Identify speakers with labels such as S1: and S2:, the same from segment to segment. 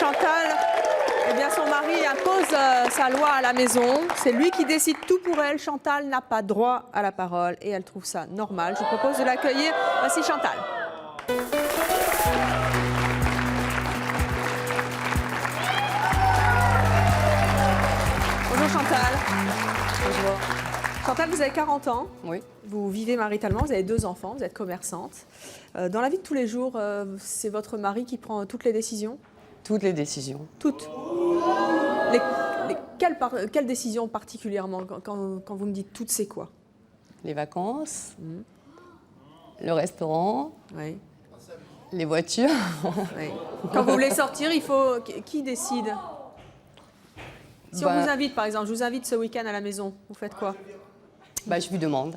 S1: Chantal, eh bien son mari impose sa loi à la maison. C'est lui qui décide tout pour elle. Chantal n'a pas droit à la parole et elle trouve ça normal. Je vous propose de l'accueillir. Voici Chantal. Bonjour Chantal.
S2: Bonjour.
S1: Chantal, vous avez 40 ans.
S2: Oui.
S1: Vous vivez maritalement, vous avez 2 enfants, vous êtes commerçante. Dans la vie de tous les jours, c'est votre mari qui prend toutes les décisions?
S2: Toutes les décisions.
S1: Toutes. Quelles décisions particulièrement quand vous me dites toutes, c'est quoi?
S2: Les vacances, le restaurant,
S1: Oui.
S2: les voitures.
S1: Oui. Quand vous voulez sortir, il faut... Qui décide? Si on vous invite, par exemple, je vous invite ce week-end à la maison, vous faites quoi?
S2: Je lui demande.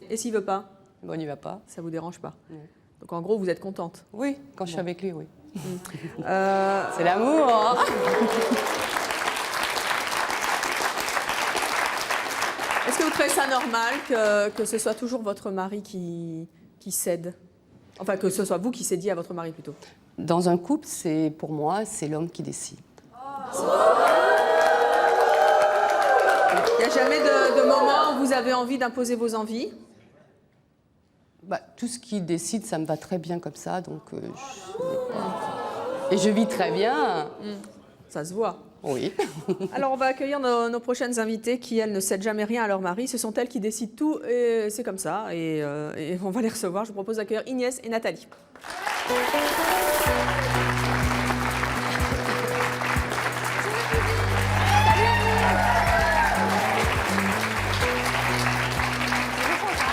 S1: Et s'il ne veut pas?
S2: On n'y va pas.
S1: Ça ne vous dérange pas?
S2: Non.
S1: Donc en gros, vous êtes contente?
S2: Oui, quand je suis avec lui, oui. C'est l'amour. Hein.
S1: Est-ce que vous trouvez ça normal que ce soit toujours votre mari qui cède? Enfin, que ce soit vous qui cédiez à votre mari plutôt.
S2: Dans un couple, pour moi, c'est l'homme qui décide.
S1: Il n'y a jamais de moment où vous avez envie d'imposer vos envies?
S2: Tout ce qu'il décide, ça me va très bien comme ça, donc et je vis très bien.
S1: Ça se voit.
S2: Oui.
S1: Alors, on va accueillir nos prochaines invitées qui, elles, ne cèdent jamais rien à leur mari. Ce sont elles qui décident tout et c'est comme ça. Et on va les recevoir. Je vous propose d'accueillir Inès et Nathalie.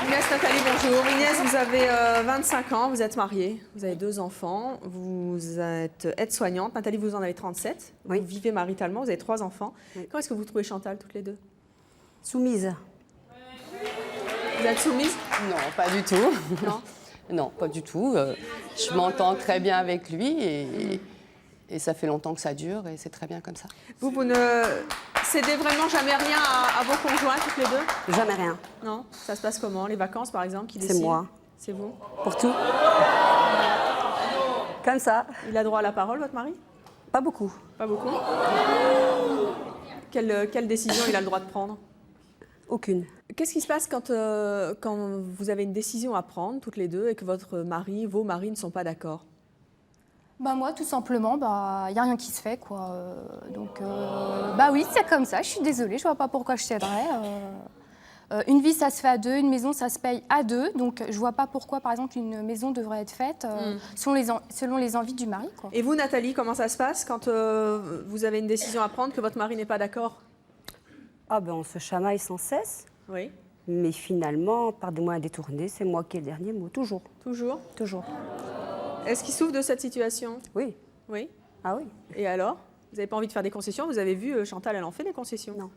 S1: Inès, Nathalie, bonjour. Inès, vous avez 25 ans, vous êtes mariée, vous avez 2 enfants, vous êtes aide-soignante. Nathalie, vous en avez 37.
S3: Oui.
S1: Vous vivez maritalement, vous avez 3 enfants.
S3: Oui.
S1: Comment est-ce que vous trouvez Chantal, toutes les deux?
S3: Soumise.
S1: Vous êtes soumise?
S2: Non, pas du tout.
S1: Non.
S2: Non, pas du tout. Je m'entends très bien avec lui et ça fait longtemps que ça dure et c'est très bien comme ça.
S1: Vous ne cédez vraiment jamais rien à vos conjoints, toutes les deux?
S3: Jamais rien.
S1: Non. Ça se passe comment? Les vacances, par exemple, qui
S3: C'est
S1: décident?
S3: moi.
S1: C'est vous?
S3: Pour tout. Comme ça.
S1: Il a droit à la parole, votre mari?
S3: Pas beaucoup.
S1: Pas beaucoup. Quelle décision il a le droit de prendre?
S3: Aucune.
S1: Qu'est-ce qui se passe quand vous avez une décision à prendre, toutes les deux, et que vos maris ne sont pas d'accord?
S4: Moi, tout simplement, il n'y a rien qui se fait, quoi. Oui, c'est comme ça, je suis désolée, je vois pas pourquoi je céderais. Une vie, ça se fait à 2, une maison, ça se paye à 2, donc je vois pas pourquoi, par exemple, une maison devrait être faite selon les envies du mari, quoi.
S1: Et vous, Nathalie, comment ça se passe quand vous avez une décision à prendre, que votre mari n'est pas d'accord?
S3: On se chamaille sans cesse.
S1: Oui.
S3: Mais finalement, par des moyens détournés, c'est moi qui ai le dernier mot. Toujours.
S1: Toujours?
S3: Toujours.
S1: Est-ce qu'il souffre de cette situation?
S3: Oui.
S1: Oui.
S3: Ah oui.
S1: Et alors? Vous n'avez pas envie de faire des concessions? Vous avez vu, Chantal, elle en fait des concessions?
S3: Non.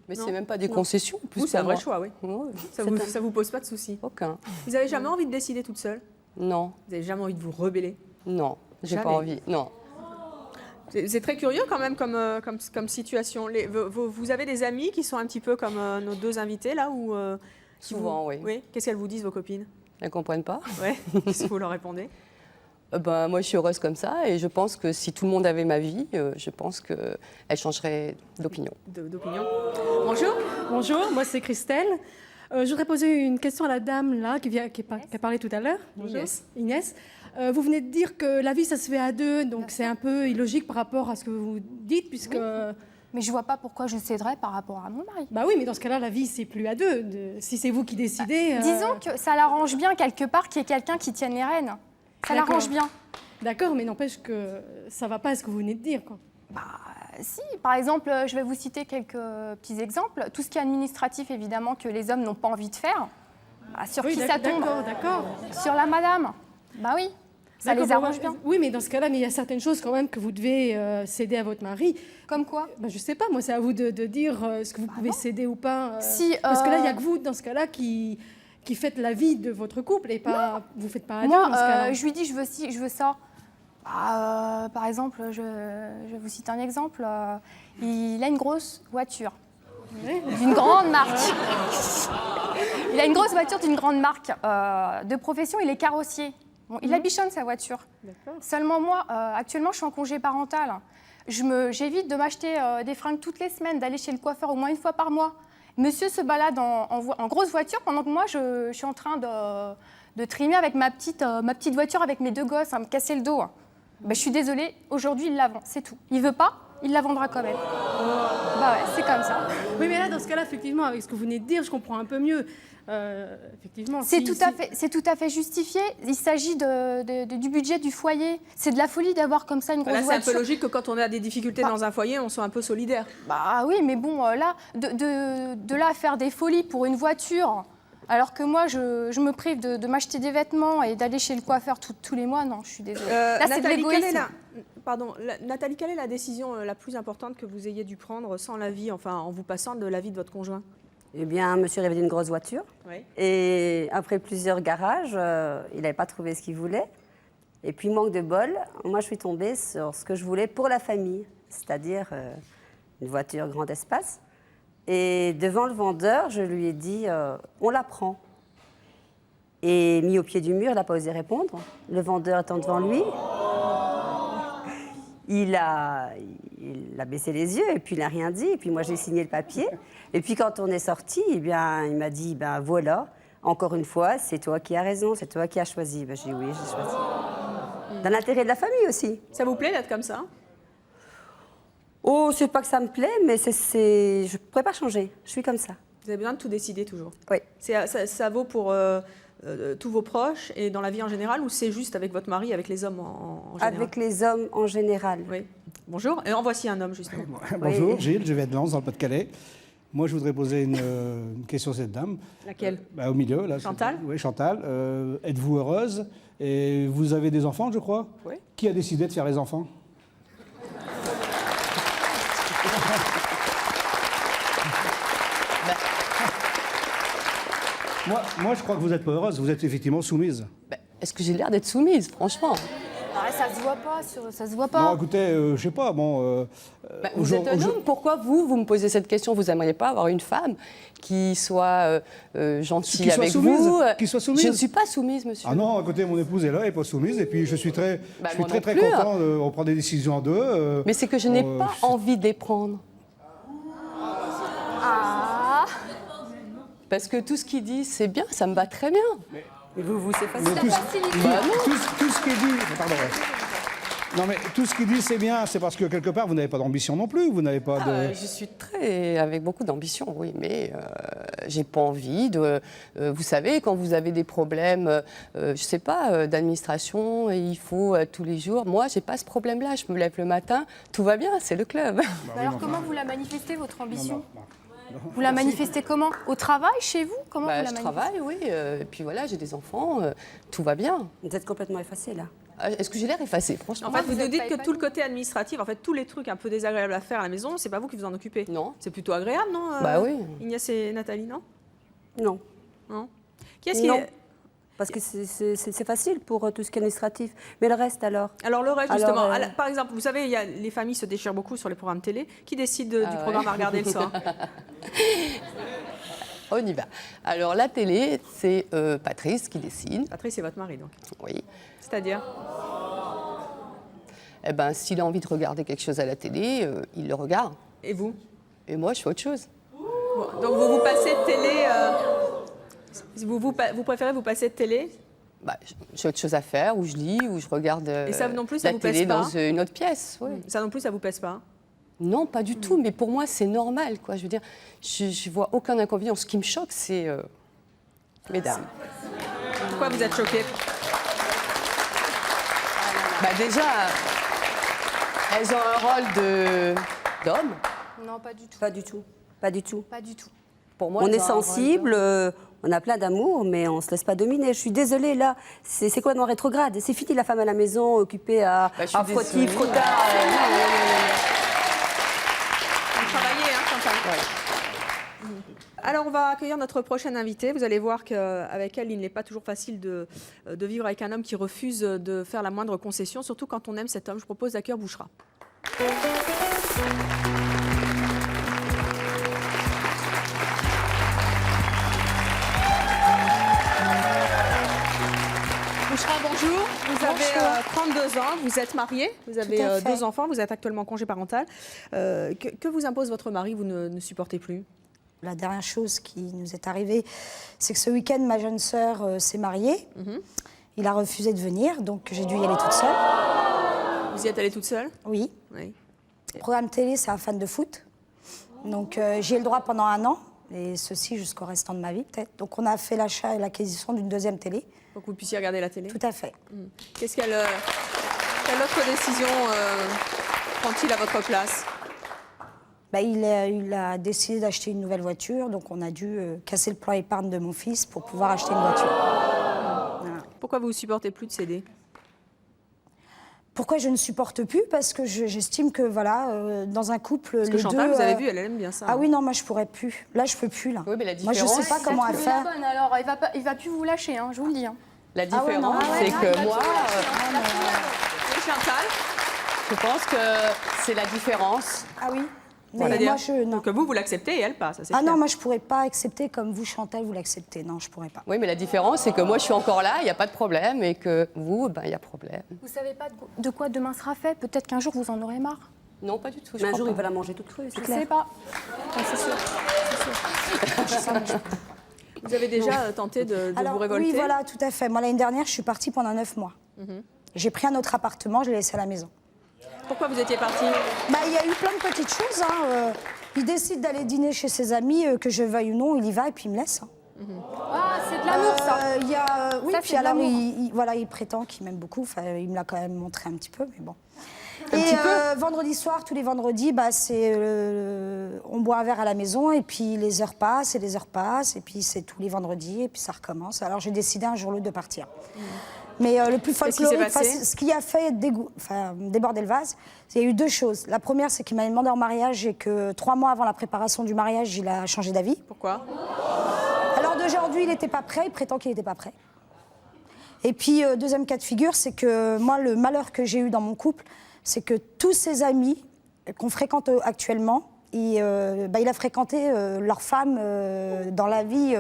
S2: Mais
S1: Non.
S2: c'est même pas des concessions. En plus,
S1: Vous, c'est un
S2: pour
S1: vrai
S2: moi.
S1: choix, oui.
S2: Oui.
S1: Ça vous pose pas de soucis?
S2: Aucun.
S1: Vous n'avez jamais envie de décider toute seule?
S2: Non,
S1: Vous n'avez jamais envie de vous rebeller?
S2: non, j'ai pas
S1: Jamais.
S2: envie. Non.
S1: C'est très curieux quand même comme situation. Vous avez des amis qui sont un petit peu comme nos 2 invités là ou
S2: Souvent, oui.
S1: Oui. Qu'est-ce qu'elles vous disent, vos copines?
S2: Elles comprennent pas.
S1: Ouais. Qu'est-ce que vous leur répondez?
S2: Moi, je suis heureuse comme ça et je pense que si tout le monde avait ma vie, je pense qu'elle changerait d'opinion.
S1: D'opinion. Bonjour.
S5: Bonjour, moi c'est Christelle. Je voudrais poser une question à la dame là qui a parlé tout à l'heure. Bonjour. Inès. Vous venez de dire que la vie ça se fait à 2, donc c'est un peu illogique par rapport à ce que vous dites puisque...
S4: Oui. Mais je vois pas pourquoi je céderais par rapport à mon mari.
S5: Oui, mais dans ce cas-là, la vie c'est plus à 2. Si c'est vous qui décidez...
S4: Disons que ça l'arrange bien quelque part qu'il y ait quelqu'un qui tienne les rênes. Ça
S5: D'accord.
S4: l'arrange bien.
S5: D'accord, mais n'empêche que ça va pas à ce que vous venez de dire, quoi.
S4: Si, par exemple, je vais vous citer quelques petits exemples. Tout ce qui est administratif, évidemment, que les hommes n'ont pas envie de faire. Sur
S5: Oui,
S4: qui ça tombe?
S5: D'accord.
S4: Sur la madame. Oui, ça les arrange bien.
S5: Oui, mais dans ce cas-là, il y a certaines choses quand même que vous devez céder à votre mari.
S4: Comme quoi?
S5: Je sais pas, moi, c'est à vous de dire ce que vous pouvez céder ou pas.
S4: Parce
S5: que là, il n'y a que vous, dans ce cas-là, qui faites la vie de votre couple et pas vous faites pas à 2 dans ce cas-là.
S4: Je lui dis, je veux ça. Par exemple, je vais vous citer un exemple. Il a une grosse voiture d'une grande marque. Il a une grosse voiture d'une grande marque. De profession, il est carrossier. Il la bichonne, sa voiture.
S5: D'accord.
S4: Seulement moi, actuellement, je suis en congé parental. j'évite de m'acheter des fringues toutes les semaines, d'aller chez le coiffeur au moins une fois par mois. Monsieur se balade en grosse voiture pendant que moi, je suis en train de trimer avec ma petite voiture avec mes 2 gosses, à me casser le dos. Ben, je suis désolée, aujourd'hui, il la vend, c'est tout. Il veut pas, il la vendra quand même. Bah ouais, c'est comme ça.
S5: Oui, mais là, dans ce cas-là, effectivement, avec ce que vous venez de dire, je comprends un peu mieux. Effectivement,
S4: C'est tout à fait justifié. Il s'agit du budget du foyer. C'est de la folie d'avoir comme ça une grosse
S1: Là, c'est un
S4: voiture.
S1: peu logique que quand on a des difficultés dans un foyer, on soit un peu solidaire.
S4: Bah oui, mais bon, là, de là à faire des folies pour une voiture, alors que moi, je me prive de m'acheter des vêtements et d'aller chez le coiffeur tous les mois, non, je suis désolée. Là, c'est de
S1: Nathalie,
S4: l'égoïsme.
S1: Nathalie, quelle est la décision la plus importante que vous ayez dû prendre sans l'avis, enfin en vous passant de l'avis de votre conjoint?
S3: Eh bien, monsieur rêvait d'une grosse voiture.
S1: Oui.
S3: Et après plusieurs garages, il n'avait pas trouvé ce qu'il voulait. Et puis, manque de bol, moi, je suis tombée sur ce que je voulais pour la famille, c'est-à-dire une voiture grand espace. Et devant le vendeur, je lui ai dit, on la prend. Et mis au pied du mur, il n'a pas osé répondre. Le vendeur étant devant lui, il a baissé les yeux et puis il n'a rien dit. Et puis moi, j'ai signé le papier. Et puis quand on est sorti, eh bien, il m'a dit, ben voilà, encore une fois, c'est toi qui as raison, c'est toi qui as choisi. Ben, j'ai dit oui, j'ai choisi. Dans l'intérêt de la famille aussi.
S1: Ça vous plaît d'être comme ça?
S3: Oh, c'est pas que ça me plaît, mais je ne pourrais pas changer. Je suis comme ça.
S1: Vous avez besoin de tout décider toujours?
S3: Oui.
S1: Ça vaut pour tous vos proches et dans la vie en général, ou c'est juste avec votre mari, avec les hommes en général?
S3: Avec les hommes en général.
S1: Oui. Bonjour. Et en voici un homme, justement.
S6: Bonjour,
S3: Oui.
S6: Gilles, je vais de Lens, dans le Pas-de-Calais. Moi, je voudrais poser une question à cette dame.
S1: Laquelle?
S6: Au milieu, là.
S1: Chantal?
S6: Oui, Chantal. Êtes-vous heureuse? Et vous avez des enfants, je crois?
S1: Oui.
S6: Qui a décidé de faire les enfants? Moi, je crois que vous n'êtes pas heureuse. Vous êtes effectivement soumise.
S2: Est-ce que j'ai l'air d'être soumise, franchement?
S4: Ah, ça se voit pas, ça se voit
S6: Non,
S4: pas.
S6: écoutez, je sais pas, bon...
S2: Vous êtes un homme, pourquoi vous me posez cette question? Vous n'aimeriez pas avoir une femme qui soit gentille
S6: Qui soit
S2: avec
S6: soumise,
S2: vous?
S6: qui soit soumise.
S2: Je ne suis pas soumise, monsieur.
S6: Ah non, à côté, mon épouse est là, elle n'est pas soumise, et puis je suis très,
S2: Bah,
S6: je suis
S2: moi
S6: très,
S2: non
S6: très
S2: plus,
S6: content, on prend des décisions à deux.
S2: Mais c'est que je n'ai pas envie de les prendre.
S4: Ah,
S2: Parce que tout ce qu'il dit, c'est bien, ça me va très bien.
S3: Et vous, c'est facile.
S6: Mais
S4: la facilité.
S6: tout ce qu'il dit... Pardon. Non, mais tout ce qu'il dit, c'est bien, c'est parce que quelque part, vous n'avez pas d'ambition non plus, vous n'avez pas de...
S2: Je suis avec beaucoup d'ambition, oui, mais j'ai pas envie de... vous savez, quand vous avez des problèmes, je sais pas, d'administration, et il faut tous les jours... Moi, j'ai pas ce problème-là, je me lève le matin, tout va bien, c'est le club.
S4: alors comment vous la manifestez, votre ambition? Vous la manifestez comment? Au travail, chez vous? Comment vous la
S2: Je
S4: manifestez?
S2: travaille, oui, et puis voilà, j'ai des enfants, tout va bien.
S3: Vous êtes complètement effacé, là.
S2: Est-ce que j'ai l'air effacée, franchement?
S1: En fait,
S4: vous
S1: vous nous
S4: êtes
S1: dites
S4: pas
S1: que tout le
S4: épanouie.
S1: côté administratif, en fait, tous les trucs un peu désagréables à faire à la maison, c'est pas vous qui vous en occupez.
S2: Non.
S1: C'est plutôt agréable, non?
S2: Bah oui.
S1: Ignace et Nathalie, non?
S3: Non.
S1: Non. Qui est-ce qui
S3: Non.
S1: est...
S3: Parce que c'est facile pour tout ce qui est administratif. Mais le reste, alors?
S1: Alors le reste,
S3: Alors,
S1: justement, par exemple, vous savez, les familles se déchirent beaucoup sur les programmes télé. Qui décide du programme à regarder le soir?
S2: On y va. Alors, la télé, c'est Patrice qui décide.
S1: Patrice, c'est votre mari, donc.
S2: Oui.
S1: C'est-à-dire?
S2: Eh ben, s'il a envie de regarder quelque chose à la télé, il le regarde.
S1: Et vous?
S2: Et moi, je fais autre chose.
S1: Bon, donc vous passez de télé... vous préférez vous passer de télé?
S2: J'ai autre chose à faire, où je lis, où je regarde
S1: Et ça non plus, ça
S2: la
S1: vous
S2: télé
S1: pèse pas
S2: dans une autre pièce. Oui.
S1: Ça non plus, ça vous pèse pas?
S2: Non, pas du tout, mais pour moi, c'est normal, quoi. Je veux dire, je vois aucun inconvénient. Ce qui me choque, c'est... mesdames.
S1: Pourquoi vous êtes choquée?
S2: Déjà, elles ont un rôle d'homme.
S4: Non, pas du tout.
S3: Pas du tout. Pas du tout.
S4: Pas du tout.
S2: Pour moi,
S3: On
S2: elles
S3: est
S2: ont un rôle
S3: sensible, on a plein d'amour, mais on ne se laisse pas dominer. Je suis désolée, là, c'est complètement rétrograde. C'est fini la femme à la maison, occupée à
S2: je suis
S3: frotti,
S2: désolée.
S3: frotta.
S1: Vous travaillez, hein, Chantal? Alors, on va accueillir notre prochaine invitée. Vous allez voir qu'avec elle, il n'est pas toujours facile de vivre avec un homme qui refuse de faire la moindre concession, surtout quand on aime cet homme. Je propose d'accueillir Bouchra. Bouchra, bonjour. bonjour. Vous avez 32 ans, vous êtes mariée, vous avez
S7: Tout à fait.
S1: 2 enfants, vous êtes actuellement en congé parental. Que vous impose votre mari, vous ne supportez plus?
S7: La dernière chose qui nous est arrivée, c'est que ce week-end, ma jeune sœur s'est mariée. Il a refusé de venir, donc j'ai dû y aller toute seule.
S1: Vous y êtes allée toute seule?
S7: Oui.
S1: Oui.
S7: Le programme télé, c'est un fan de foot. Donc j'y ai le droit pendant 1 an, et ceci jusqu'au restant de ma vie peut-être. Donc on a fait l'achat et l'acquisition d'une 2e télé.
S1: Pour que vous puissiez regarder la télé?
S7: Tout à fait.
S1: Quelle autre décision prend-il à votre place?
S7: Bah, il a décidé d'acheter une nouvelle voiture, donc on a dû casser le plan épargne de mon fils pour pouvoir acheter une voiture. Voilà.
S1: Pourquoi vous ne supportez plus de céder?
S7: Pourquoi je ne supporte plus? Parce que j'estime que voilà, dans un couple,
S1: Parce que
S7: les
S1: Chantal,
S7: deux.
S1: vous avez vu, elle aime bien ça.
S7: Ah oui, non, moi je pourrais plus. Là, je peux plus là.
S2: Oui, mais la
S7: Moi, je sais
S2: différence,
S7: pas comment
S4: Vous
S7: elle
S4: avez
S7: faire.
S4: la bonne, alors il va plus vous lâcher, hein, je vous le dis. hein.
S2: La
S7: Ah ouais, non,
S2: différence,
S7: ah ouais,
S2: c'est
S7: non,
S2: que moi,
S1: Et Chantal?
S2: je pense que c'est la différence.
S7: Ah oui. Mais
S1: C'est-à-dire
S7: moi, je non.
S1: Donc vous l'acceptez et elle pas, ça c'est
S7: Ah
S1: clair.
S7: non, moi je pourrais pas accepter comme vous, Chantal, vous l'acceptez. Non, je pourrais pas.
S2: Oui, mais la différence, c'est que moi, je suis encore là, il n'y a pas de problème, et que vous, ben, il y a problème.
S4: Vous savez pas de quoi demain sera fait. Peut-être qu'un jour vous en aurez marre.
S2: Non, pas du tout. je
S3: Mais un
S2: crois
S3: jour,
S2: pas.
S3: il va la manger toute crue.
S4: Je sais pas.
S1: Vous avez déjà tenté de
S7: Alors
S1: vous révolter?
S7: oui, voilà, tout à fait. Moi, l'année dernière, je suis partie pendant 9 mois. J'ai pris un autre appartement, je l'ai laissé à la maison.
S1: Pourquoi vous étiez partie?
S7: Bah, il y a eu plein de petites choses. Il décide d'aller dîner chez ses amis, que je veuille ou non, il y va et puis il me laisse.
S4: Ah, c'est de l'amour ça.
S7: Il y a, oui,
S4: Ça,
S7: puis
S4: c'est de
S7: alors,
S4: l'amour.
S7: voilà, il prétend qu'il m'aime beaucoup. Enfin, il me l'a quand même montré un petit peu, mais bon.
S2: petit peu.
S7: Vendredi soir, tous les vendredis, bah, on boit un verre à la maison et puis les heures passent et les heures passent et puis c'est tous les vendredis et puis ça recommence. Alors j'ai décidé un jour ou l'autre de partir. Mais le plus
S1: Qu'est-ce qui s'est
S7: folklorique,
S1: passé
S7: ce qui a fait déborder le vase, il y a eu 2 choses. La première, c'est qu'il m'a demandé en mariage et que 3 mois avant la préparation du mariage, il a changé d'avis.
S1: Pourquoi?
S7: Alors d'aujourd'hui, il n'était pas prêt, il prétend qu'il n'était pas prêt. Et puis, deuxième cas de figure, c'est que moi, le malheur que j'ai eu dans mon couple, c'est que tous ses amis qu'on fréquente actuellement, il a fréquenté leurs femmes dans la vie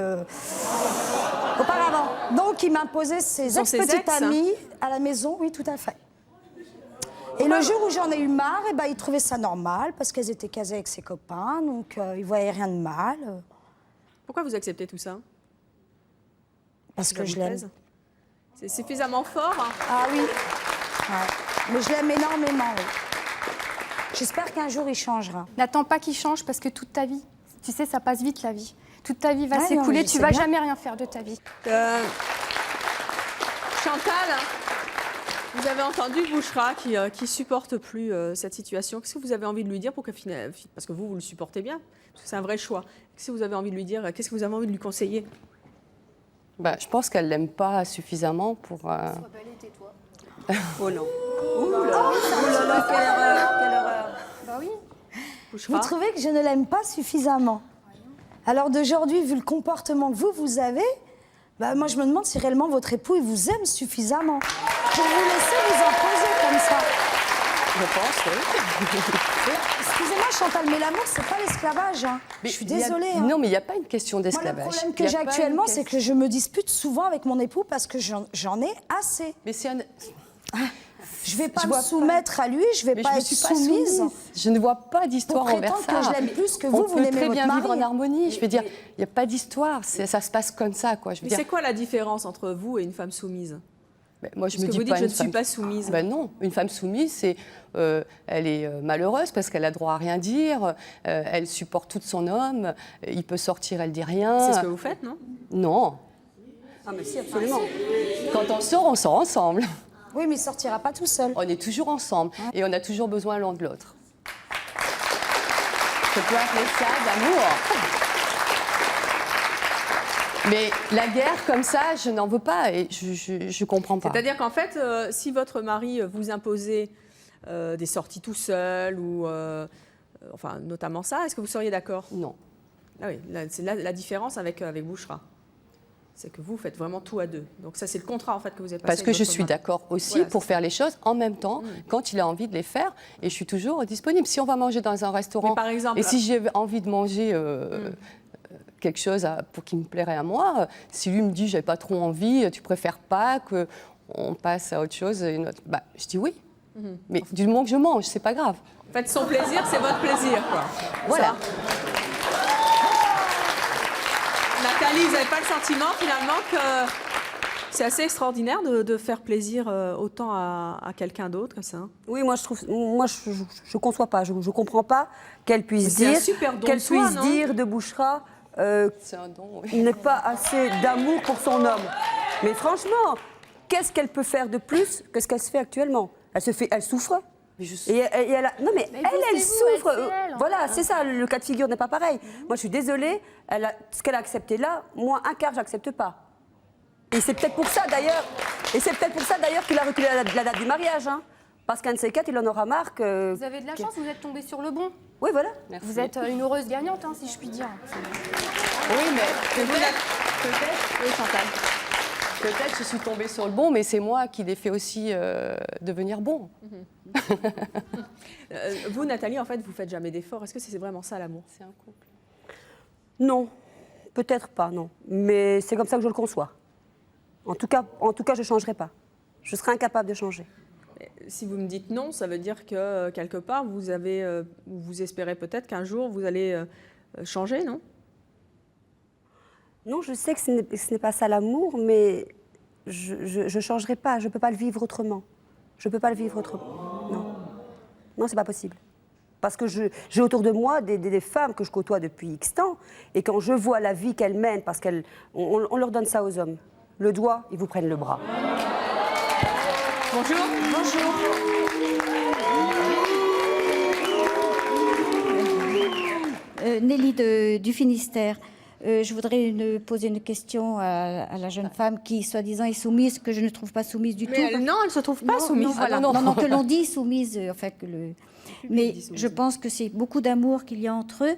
S7: auparavant. Donc, il m'a imposé ses
S1: sont ses
S7: ex-petites
S1: ex, hein.
S7: amies à la maison, oui, tout à fait. Et le jour où j'en ai eu marre, il trouvait ça normal, parce qu'elles étaient casées avec ses copains, donc il ne voyait rien de mal.
S1: Pourquoi vous acceptez tout ça?
S7: Parce
S1: Ça
S7: que
S1: vous
S7: je l'aime.
S1: plaise? C'est suffisamment fort, hein?
S7: Ah oui, ouais. Mais je l'aime énormément, oui. J'espère qu'un jour il changera.
S4: N'attends pas qu'il change parce que toute ta vie, tu sais, ça passe vite la vie. Toute ta vie va
S7: Ouais, non,
S4: s'écouler,
S7: mais je
S4: tu
S7: sais
S4: vas
S7: bien.
S4: jamais rien faire de ta vie.
S1: Chantal, vous avez entendu Bouchra qui supporte plus cette situation. Qu'est-ce que vous avez envie de lui dire pour que parce que vous le supportez bien, parce que c'est un vrai choix. Qu'est-ce que vous avez envie de lui dire? Qu'est-ce que vous avez envie de lui conseiller?
S2: Bah, je pense qu'elle ne l'aime pas suffisamment pour...
S3: Oh non.
S4: Bah oui.
S1: Bouchra?
S7: Vous trouvez que je ne l'aime pas suffisamment? Alors d'aujourd'hui, vu le comportement que vous avez, bah, moi je me demande si réellement votre époux il vous aime suffisamment pour vous laisser vous imposer comme ça.
S2: Je pense, oui.
S7: Excusez-moi Chantal, mais l'amour c'est pas l'esclavage. Hein.
S2: Mais
S7: Je suis
S2: il y a-
S7: désolée. hein.
S2: Non, mais il n'y a pas une question
S7: Moi, le
S2: d'esclavage.
S7: problème
S2: Il
S7: que
S2: y a
S7: j'ai
S2: pas une
S7: actuellement, c'est
S2: question-
S7: que je me dispute souvent avec mon époux parce que j'en ai assez.
S2: Mais c'est un...
S7: Je vais pas
S2: Je
S7: me
S2: vois
S7: soumettre à lui, je vais
S2: Mais
S7: pas
S2: je ne
S7: être
S2: suis pas
S7: soumise.
S2: Je ne vois pas d'histoire
S7: Pour
S2: envers
S7: prétendre
S2: ça.
S7: que je l'aime plus que
S2: On
S7: vous
S2: peut
S7: l'aimez
S2: très
S7: votre
S2: bien vivre
S7: mari.
S2: en harmonie. Je veux dire, il n'y a pas d'histoire. Ça se passe comme ça, quoi. Je veux
S1: Mais
S2: dire,
S1: c'est quoi la différence entre vous et une femme soumise?
S2: ben, moi, je
S1: Parce
S2: me
S1: que
S2: dis
S1: vous dites,
S2: pas
S1: je
S2: une
S1: ne suis
S2: femme-
S1: pas soumise.
S2: Ben non, une femme soumise, c'est, elle est malheureuse parce qu'elle a droit à rien dire. Elle supporte tout de son homme. Il peut sortir, elle dit rien.
S1: C'est ce que vous faites, non?
S2: Non.
S3: Ah mais si, absolument.
S2: Quand on sort ensemble.
S7: Oui, mais il sortira pas tout seul.
S2: On est toujours ensemble et on a toujours besoin l'un de l'autre. Je peux appeler ça d'amour. Mais la guerre comme ça, je n'en veux pas et je comprends pas.
S1: C'est-à-dire qu'en fait, si votre mari vous imposait des sorties tout seul, ou enfin notamment ça, est-ce que vous seriez d'accord?
S2: Non.
S1: Ah oui, c'est la différence avec Bouchra. C'est que vous faites vraiment tout à deux. Donc ça, c'est le contrat en fait que vous avez passé.
S2: Parce que
S1: avec
S2: je
S1: votre
S2: suis
S1: mari.
S2: d'accord aussi
S1: Voilà,
S2: pour
S1: c'est
S2: faire les choses en même temps quand il a envie de les faire et je suis toujours disponible. Si on va manger dans un restaurant
S1: Mais par exemple,
S2: et si j'ai envie de manger quelque chose pour qui me plairait à moi, si lui me dit j'ai pas trop envie, tu préfères pas que on passe à autre chose. Bah, je dis oui. Mais du moment que je mange, c'est pas grave.
S1: En fait, son plaisir, c'est votre plaisir, quoi.
S2: Voilà.
S1: Nathalie, vous n'avez pas le sentiment, finalement, que c'est assez extraordinaire de faire plaisir autant à quelqu'un d'autre, comme ça?
S3: Oui, je conçois pas, je comprends pas qu'elle puisse
S1: C'est un
S3: dire,
S1: super don de soi, non
S3: de Bouchra
S2: C'est un don, oui.
S3: qu'il n'est pas assez d'amour pour son homme. Mais franchement, qu'est-ce qu'elle peut faire de plus que ce qu'elle se fait actuellement? Elle souffre.
S2: Mais je
S3: Et elle
S4: Mais
S3: elle
S4: c'est vous,
S3: souffre.
S4: c'est elle,
S3: Voilà, c'est ça, le cas de figure n'est pas pareil. Moi, je suis désolée, ce qu'elle a accepté là, moi, un quart, j'accepte pas. Et c'est peut-être pour ça, d'ailleurs, qu'il a reculé la date du mariage. Hein. Parce qu'un de ces quatre, il en aura marre que...
S4: Vous avez de la chance, vous êtes tombé sur le bon.
S3: Oui, voilà.
S2: Merci.
S4: Vous êtes une heureuse gagnante, hein, si je puis dire.
S2: Oui, mais peut-être,
S1: Oui, Chantal.
S2: peut-être je suis tombée sur le bon, mais c'est moi qui l'ai fait aussi devenir bon.
S1: Vous, Nathalie, en fait, vous faites jamais d'efforts. Est-ce que c'est vraiment ça, l'amour?
S2: C'est un couple.
S3: Non, peut-être pas, non. Mais c'est comme ça que je le conçois. En tout cas, je ne changerai pas. Je serai incapable de changer.
S1: Si vous me dites non, ça veut dire que, quelque part, vous espérez peut-être qu'un jour, vous allez changer, non?
S3: Non, je sais que ce n'est pas ça l'amour, mais je ne changerai pas. Je ne peux pas le vivre autrement. Je ne peux pas le vivre autrement. Non. Non, c'est pas possible. Parce que j'ai autour de moi des femmes que je côtoie depuis X temps, et quand je vois la vie qu'elles mènent, parce qu'on leur donne ça aux hommes, le doigt, ils vous prennent le bras.
S1: Bonjour. Bonjour.
S8: Nelly du Finistère. Je voudrais poser une question à la jeune femme qui, soi-disant, est soumise, que je ne trouve pas soumise du tout.
S1: Non, elle ne se trouve pas soumise.
S8: Non, voilà. Non, que l'on dit soumise, mais je pense que c'est beaucoup d'amour qu'il y a entre eux.